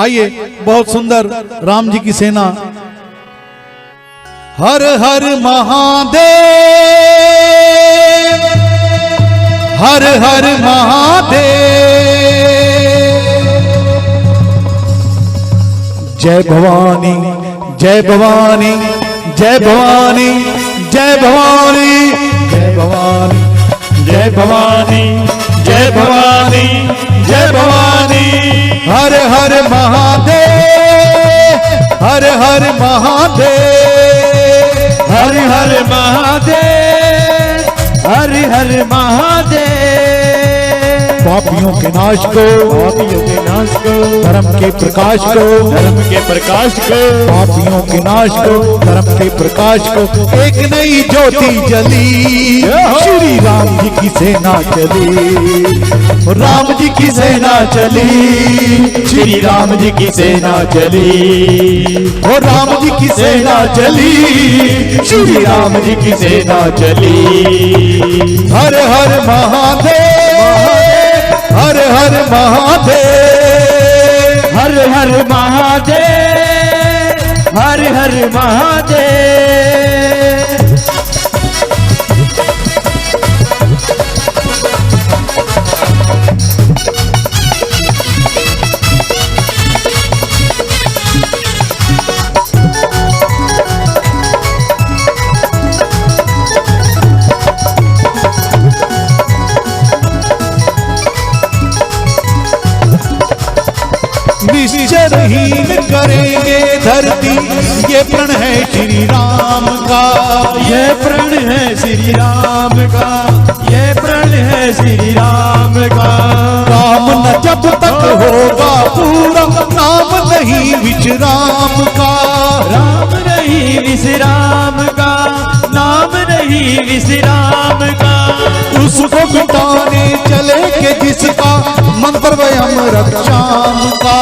आइए, बहुत सुंदर राम जी की सेना। हर हर महादेव, हर हर महादेव, जय भवानी जय भवानी जय भवानी जय भवानी जय भवानी जय भवानी जय भवानी जय भवानी। हर हर महादेव, हर हर महादेव, हर हर महादेव, हर हर महादेव। पापियों के नाश को, पापियों के नाश को, धर्म के प्रकाश को, धर्म के प्रकाश को, पापियों के नाश को, धर्म के प्रकाश को। एक नई ज्योति जली, श्री राम जी की सेना चली, राम जी की सेना चली, श्री राम जी की सेना चली, ओ राम जी की सेना चली, श्री राम जी की सेना चली। हर हर महादेव, हर हर महादेव, हर हर महादेव, हर हर महादेव। निश्चरहीन करेंगे धरती, ये प्रण है श्री राम का, ये प्रण है श्री राम का, ये प्रण है श्री राम का। काम न जब तक होगा पूरा, नाम नहीं विश्राम का, राम नहीं विश्राम का, नाम नहीं विश्राम का। उसको मिटाने चले के जिसका मंत्र वयम रक्षाम का,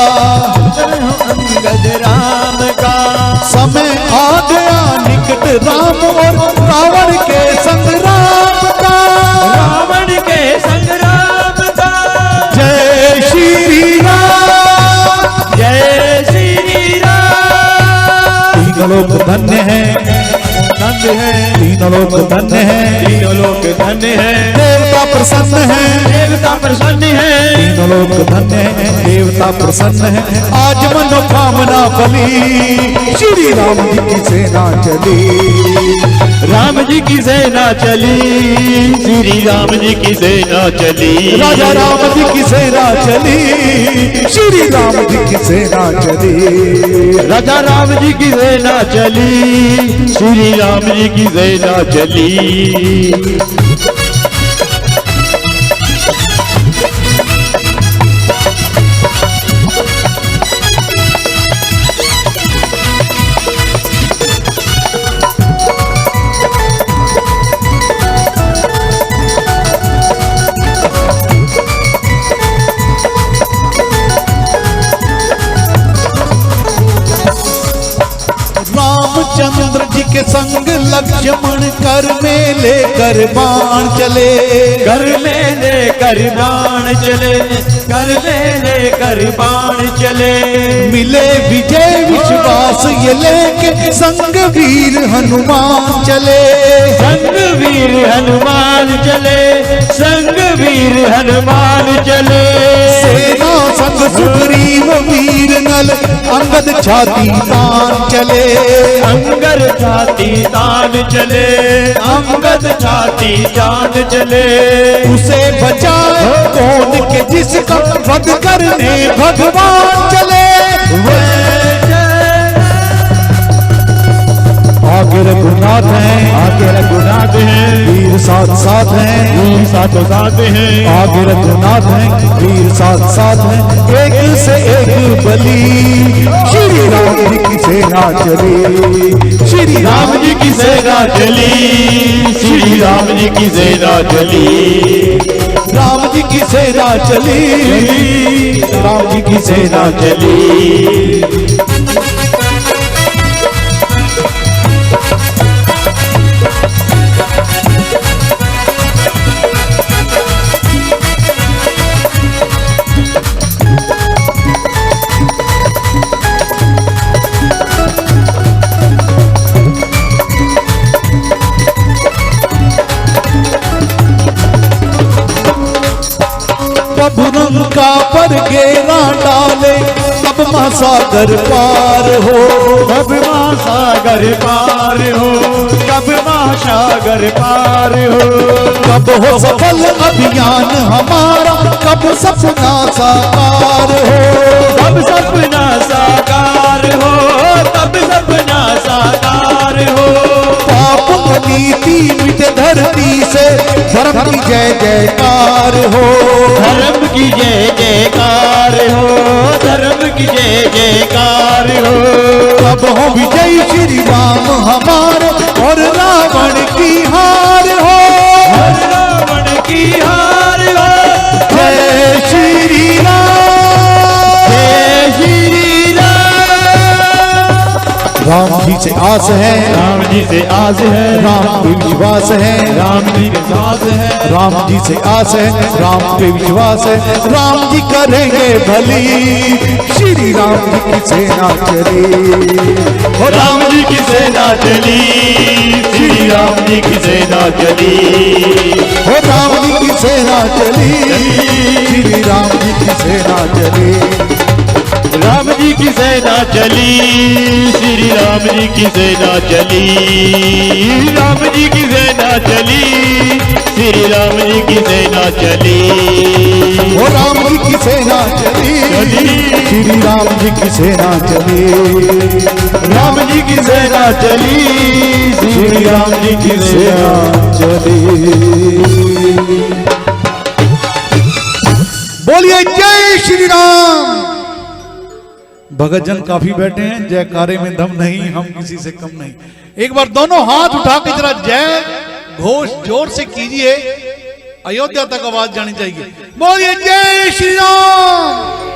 अंगद राम का। समय आ गया निकट राम और रावण के संग्राम का, रावण के संग्राम का। जय श्री राम, जय श्री राम। तीनों लोक धन्य है, धन्य है, तीनों लोक धन्य है, तीनों लोक धन्य है, देवता प्रसन्न है, देवता प्रसन्न है, तीनों लोक धन्य है, देवता प्रसन्न है। आज मनोकामना फली, श्री राम जी की सेना चली, राम जी की सेना चली, श्री राम जी की सेना चली। राजा राम जी की सेना चली, श्री राम जी की सेना चली, राजा राम जी की सेना चली, श्री राम जी की सेना चली। रामचंद्र जी के संग लक्ष्मण कर में लेकर बाण चले, कर में लेकर बाण चले, कर में लेकर बाण चले। मिले विजय विश्वास ये लेके संग वीर हनुमान चले, संग वीर हनुमान चले, संग वीर हनुमान चले। सेना संग सुग्रीव वीर नल, अंगद छाती तान चले, अंगद छाती तान चले, अंगद छाती तान चले। उसे बचाए कौन के जिसका वध करने भगवान चले। आगे रघुनाथ हैं, आगे रघुनाथ हैं, वीर साथ साथ हैं, वीर साथों साथ हैं। आगे रघुनाथ हैं, वीर साथ साथ हैं। एक से एक बली, श्री राम जी की सेना चली, श्री राम जी की सेना चली, श्री राम जी की सेना चली, राम जी की सेना चली, राम जी की सेना चली। लंका पर घेरा डाले तब महासागर पार हो, कब महासागर पार हो, कब महासागर पार हो, कब हो सफल अभियान हमारा, कब सपना साकार हो, तब सपना साकार हो, तब सपना साकार हो। पाप नीति मिटे धरती से, धर्म की जय जयकार हो, धर्म की जय जयकार हो, धर्म की जय जयकार हो। कब हो विजय श्री राम हमारे और रावण की हार हो, और रावण की हार हो। जय श्री राम, जय श्री राम। राम जी से आस है, राम जी से आस है, राम पे विश्वास है, राम जी के साथ है, राम जी से आस है, राम पे विश्वास है, राम जी करेंगे भली, श्री राम जी की सेना चली, और राम जी की सेना चली, श्री राम जी की सेना चली, हो राम जी की सेना चली, श्री राम जी की सेना चली, राम जी की सेना चली, श्री राम जी की सेना चली, राम जी की सेना चली, श्री राम जी की सेना चली, हो राम जी की सेना चली, श्री राम जी की सेना चली, राम जी की सेना चली, श्री राम जी की सेना चली। बोलिए जय श्री राम। भगत जन काफी बैठे हैं, जयकारे में दम नहीं, हम किसी से कम नहीं। एक बार दोनों हाथ उठा के जरा जय घोष जोर से कीजिए, अयोध्या तक आवाज जानी चाहिए। बोलिए जय श्री राम।